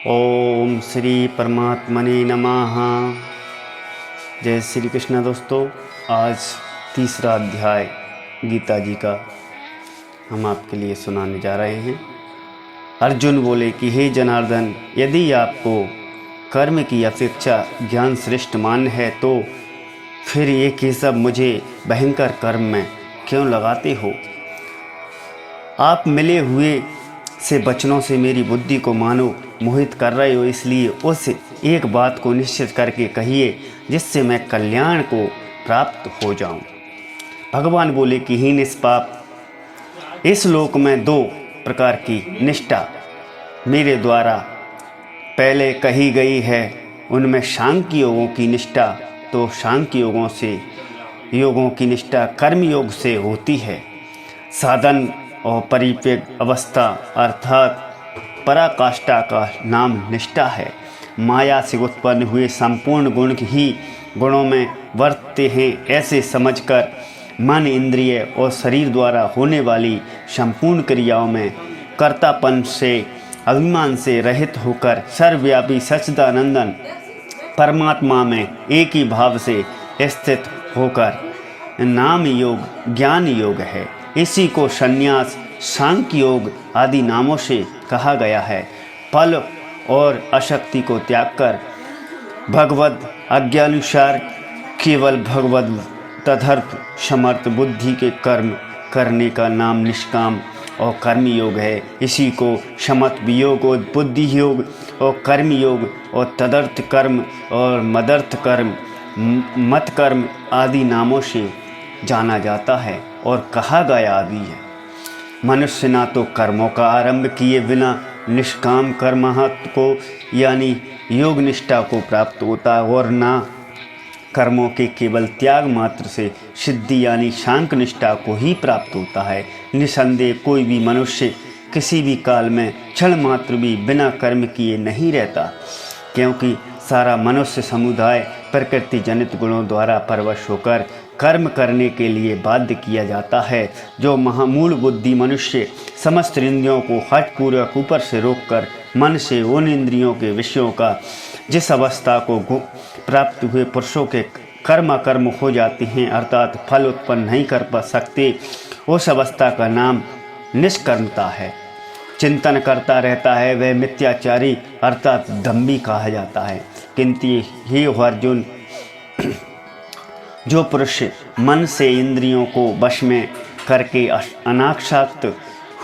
ओम श्री परमात्मने नमः। जय श्री कृष्ण। दोस्तों, आज तीसरा अध्याय गीता जी का हम आपके लिए सुनाने जा रहे हैं। अर्जुन बोले कि हे जनार्दन, यदि आपको कर्म की अपेक्षा ज्ञान श्रेष्ठ मान्य है तो फिर ये केशव मुझे भयंकर कर्म में क्यों लगाते हो? आप मिले हुए से वचनों से मेरी बुद्धि को मानो मोहित कर रहे हो, इसलिए उस एक बात को निश्चित करके कहिए जिससे मैं कल्याण को प्राप्त हो जाऊं। भगवान बोले कि ही निष्पाप, इस लोक में दो प्रकार की निष्ठा मेरे द्वारा पहले कही गई है। उनमें सांख्य योगों की निष्ठा तो सांख्य योगों की निष्ठा कर्म योग से होती है। साधन और परिवेग अवस्था अर्थात पराकाष्ठा का नाम निष्ठा है। माया से उत्पन्न हुए संपूर्ण गुण ही गुणों में वर्तते हैं, ऐसे समझकर मन, इंद्रिय और शरीर द्वारा होने वाली संपूर्ण क्रियाओं में कर्तापन से, अभिमान से रहित होकर सर्वव्यापी सच्चिदानंदन परमात्मा में एक ही भाव से स्थित होकर नाम योग ज्ञान योग है। इसी को संन्यास, सांख्य योग आदि नामों से कहा गया है। फल और अशक्ति को त्याग कर भगवद आज्ञानुसार केवल भगवद तदर्थ समर्थ बुद्धि के कर्म करने का नाम निष्काम और कर्म योग है। इसी को समत वियोग और बुद्धि योग और कर्म योग और तदर्थ कर्म और मदर्थ कर्म, मत कर्म आदि नामों से जाना जाता है और कहा गया भी है। मनुष्य ना तो कर्मों का आरंभ किए बिना निष्काम कर्महत को यानी योग निष्ठा को प्राप्त होता है और ना कर्मों के केवल त्याग मात्र से सिद्धि यानी शांक निष्ठा को ही प्राप्त होता है। निसंदेह कोई भी मनुष्य किसी भी काल में क्षण मात्र भी बिना कर्म किए नहीं रहता, क्योंकि सारा मनुष्य समुदाय प्रकृति जनित गुणों द्वारा परवश होकर कर्म करने के लिए बाध्य किया जाता है। जो महामूल बुद्धि मनुष्य समस्त इंद्रियों को हठपूर्वक ऊपर से रोककर मन से उन इंद्रियों के विषयों का जिस अवस्था को प्राप्त हुए पुरुषों के कर्म हो जाते हैं अर्थात फल उत्पन्न नहीं कर पा सकते, उस अवस्था का नाम निष्कर्मता है। चिंतन करता रहता है वह मिथ्याचारी अर्थात दम्भी कहा जाता है। किंतु हे अर्जुन, जो पुरुष मन से इंद्रियों को वश में करके अनाक्षात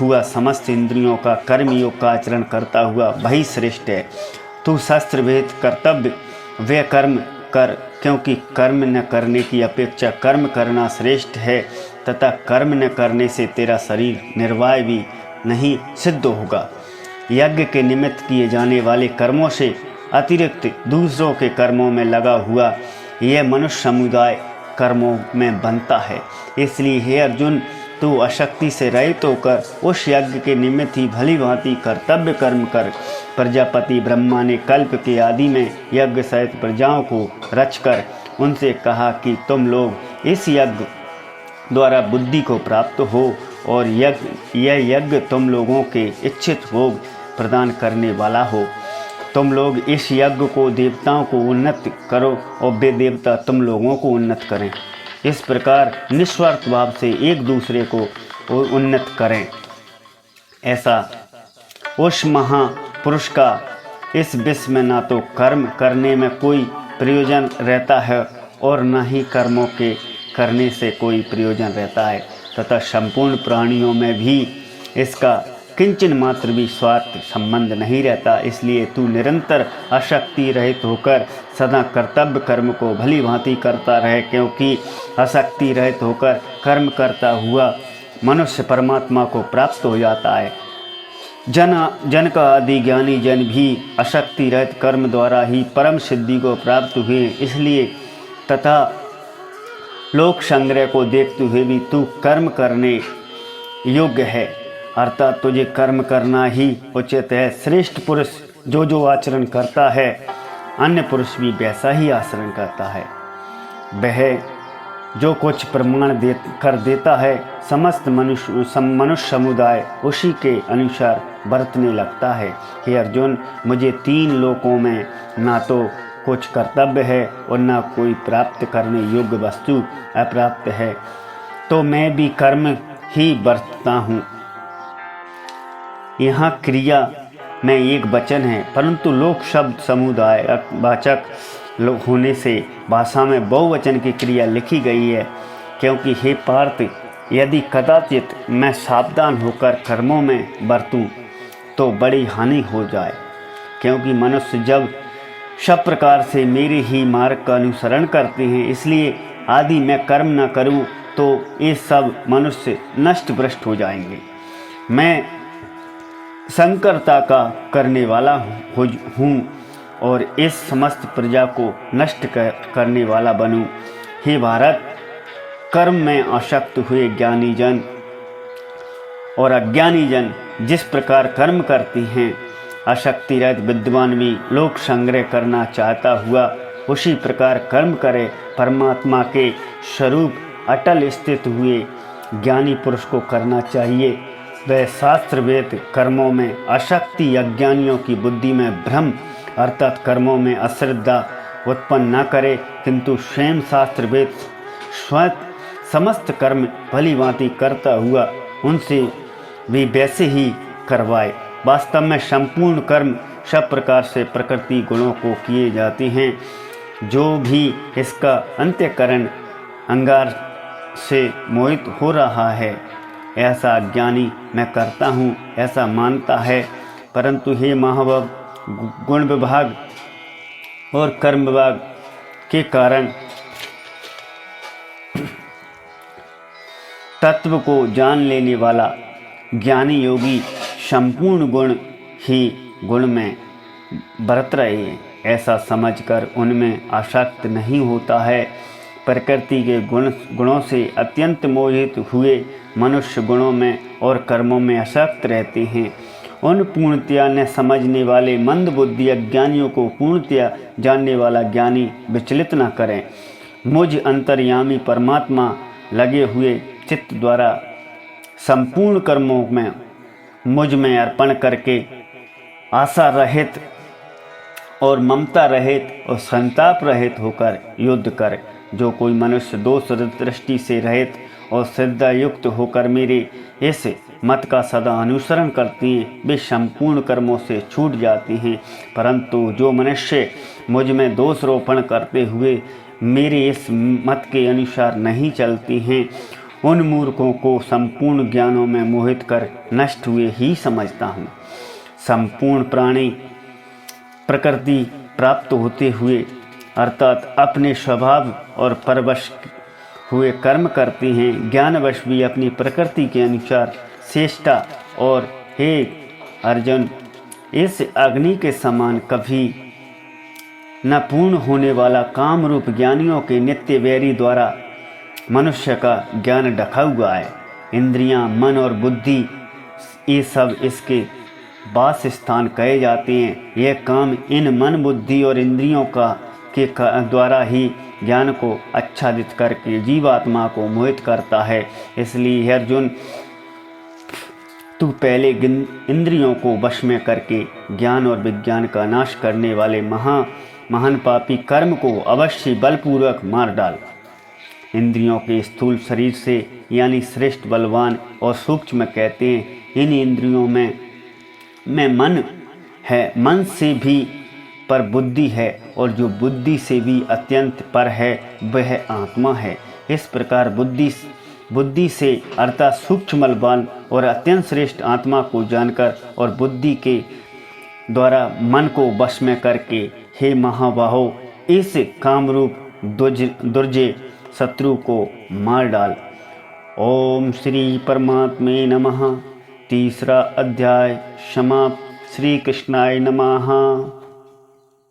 हुआ समस्त इंद्रियों का कर्मयोग का आचरण करता हुआ वही श्रेष्ठ है। तू शास्त्र वेद कर्तव्य वे कर्म कर, क्योंकि कर्म न करने की अपेक्षा कर्म करना श्रेष्ठ है तथा कर्म न करने से तेरा शरीर निर्वाह भी नहीं सिद्ध होगा। यज्ञ के निमित्त किए जाने वाले कर्मों से अतिरिक्त दूसरों के कर्मों में लगा हुआ यह मनुष्य समुदाय कर्मों में बनता है। इसलिए हे अर्जुन, तू अशक्ति से रहित होकर उस यज्ञ के निमित्त ही भली भांति कर्तव्य कर्म कर। प्रजापति ब्रह्मा ने कल्प के आदि में यज्ञ सहित प्रजाओं को रचकर उनसे कहा कि तुम लोग इस यज्ञ द्वारा बुद्धि को प्राप्त हो और यह यज्ञ तुम लोगों के इच्छित भोग प्रदान करने वाला हो। तुम लोग इस यज्ञ को देवताओं को उन्नत करो और वे देवता तुम लोगों को उन्नत करें। इस प्रकार निस्वार्थ भाव से एक दूसरे को उन्नत करें। ऐसा उस महापुरुष का इस विश्व में ना तो कर्म करने में कोई प्रयोजन रहता है और न ही कर्मों के करने से कोई प्रयोजन रहता है तथा संपूर्ण प्राणियों में भी इसका किंचन मात्र भी स्वार्थ संबंध नहीं रहता। इसलिए तू निरंतर अशक्ति रहित होकर सदा कर्तव्य कर्म को भली भांति करता रहे, क्योंकि अशक्ति रहित होकर कर्म करता हुआ मनुष्य परमात्मा को प्राप्त हो जाता है। जन का आदि ज्ञानी जन भी अशक्ति रहित कर्म द्वारा ही परम सिद्धि को प्राप्त हुए। इसलिए तथा लोक संग्रह को देखते हुए भी तू कर्म करने योग्य है, अर्थात तुझे कर्म करना ही उचित है। श्रेष्ठ पुरुष जो आचरण करता है अन्य पुरुष भी वैसा ही आचरण करता है। वह जो कुछ प्रमाण कर देता है समस्त मनुष्य समुदाय उसी के अनुसार बरतने लगता है। हे अर्जुन, मुझे 3 लोकों में ना तो कुछ कर्तव्य है और ना कोई प्राप्त करने योग्य वस्तु अप्राप्त है, तो मैं भी कर्म ही बरतता हूँ। यहाँ क्रिया में एक वचन है, परंतु लोक शब्द समुदाय वाचक होने से भाषा में बहुवचन की क्रिया लिखी गई है, क्योंकि हे पार्थ, यदि कदाचित मैं सावधान होकर कर्मों में बरतूं तो बड़ी हानि हो जाए, क्योंकि मनुष्य जब सब प्रकार से मेरे ही मार्ग का अनुसरण करते हैं, इसलिए यदि मैं कर्म न करूं तो ये सब मनुष्य नष्ट भ्रष्ट हो जाएंगे। मैं संकरता का करने वाला हूँ और इस समस्त प्रजा को नष्ट करने वाला बनूं। हे भारत, कर्म में आसक्त हुए ज्ञानी जन और अज्ञानी जन जिस प्रकार कर्म करते हैं, आसक्ति रहित विद्वान भी लोक संग्रह करना चाहता हुआ उसी प्रकार कर्म करे। परमात्मा के स्वरूप अटल स्थित हुए ज्ञानी पुरुष को करना चाहिए। वह शास्त्र वेद कर्मों में आसक्ति अज्ञानियों की बुद्धि में भ्रम अर्थात कर्मों में अश्रद्धा उत्पन्न न करे, किंतु स्वयं शास्त्र वेद स्वयं समस्त कर्म भली भांति करता हुआ उनसे भी वैसे ही करवाए। वास्तव में संपूर्ण कर्म सब प्रकार से प्रकृति गुणों को किए जाते हैं। जो भी इसका अंत्यकरण अंगार से मोहित हो रहा है, ऐसा अज्ञानी मैं करता हूँ ऐसा मानता है। परंतु हे महाभाव, गुण विभाग और कर्म विभाग के कारण तत्व को जान लेने वाला ज्ञानी योगी संपूर्ण गुण ही गुण में बरत रहे हैं ऐसा समझकर उनमें आसक्त नहीं होता है। प्रकृति के गुणों से अत्यंत मोहित हुए मनुष्य गुणों में और कर्मों में आसक्त रहते हैं। उन पूर्णतया न समझने वाले मंद बुद्धि अज्ञानियों को पूर्णतया जानने वाला ज्ञानी विचलित न करें। मुझ अंतर्यामी परमात्मा लगे हुए चित्त द्वारा संपूर्ण कर्मों में मुझ में अर्पण करके आशा रहित और ममता रहित और संताप रहित होकर युद्ध कर। जो कोई मनुष्य दोष दृष्टि से रहित और श्रद्धा युक्त होकर मेरे इस मत का सदा अनुसरण करते हैं, वे संपूर्ण कर्मों से छूट जाते हैं। परंतु जो मनुष्य मुझ में दोषारोपण करते हुए मेरे इस मत के अनुसार नहीं चलते हैं, उन मूर्खों को संपूर्ण ज्ञानों में मोहित कर नष्ट हुए ही समझता हूँ। संपूर्ण प्राणी प्रकृति प्राप्त होते हुए अर्थात अपने स्वभाव और परवश हुए कर्म करते हैं। ज्ञानवश भी अपनी प्रकृति के अनुसार चेष्टा और हे अर्जुन, इस अग्नि के समान कभी न पूर्ण होने वाला काम रूप ज्ञानियों के नित्य वैरी द्वारा मनुष्य का ज्ञान ढका हुआ है। इंद्रियां, मन और बुद्धि ये सब इसके वास स्थान कहे जाते हैं। यह काम इन मन बुद्धि और इंद्रियों के द्वारा ही ज्ञान को आच्छादित करके जीवात्मा को मोहित करता है। इसलिए अर्जुन, तू पहले इंद्रियों को वश में करके ज्ञान और विज्ञान का नाश करने वाले महान पापी कर्म को अवश्य बलपूर्वक मार डाल। इंद्रियों के स्थूल शरीर से यानी श्रेष्ठ, बलवान और सूक्ष्म कहते हैं। इन इंद्रियों में मन है, मन से भी पर बुद्धि है, और जो बुद्धि से भी अत्यंत पर है वह आत्मा है। इस प्रकार बुद्धि से अर्थात सूक्ष्म, बलवान और अत्यंत श्रेष्ठ आत्मा को जानकर और बुद्धि के द्वारा मन को वश में करके, हे महाबाहो, इस कामरूप दुर्जय शत्रु को मार डाल। ओम श्री परमात्मे नमः। तीसरा अध्याय समाप्त। श्री कृष्णाय नमः।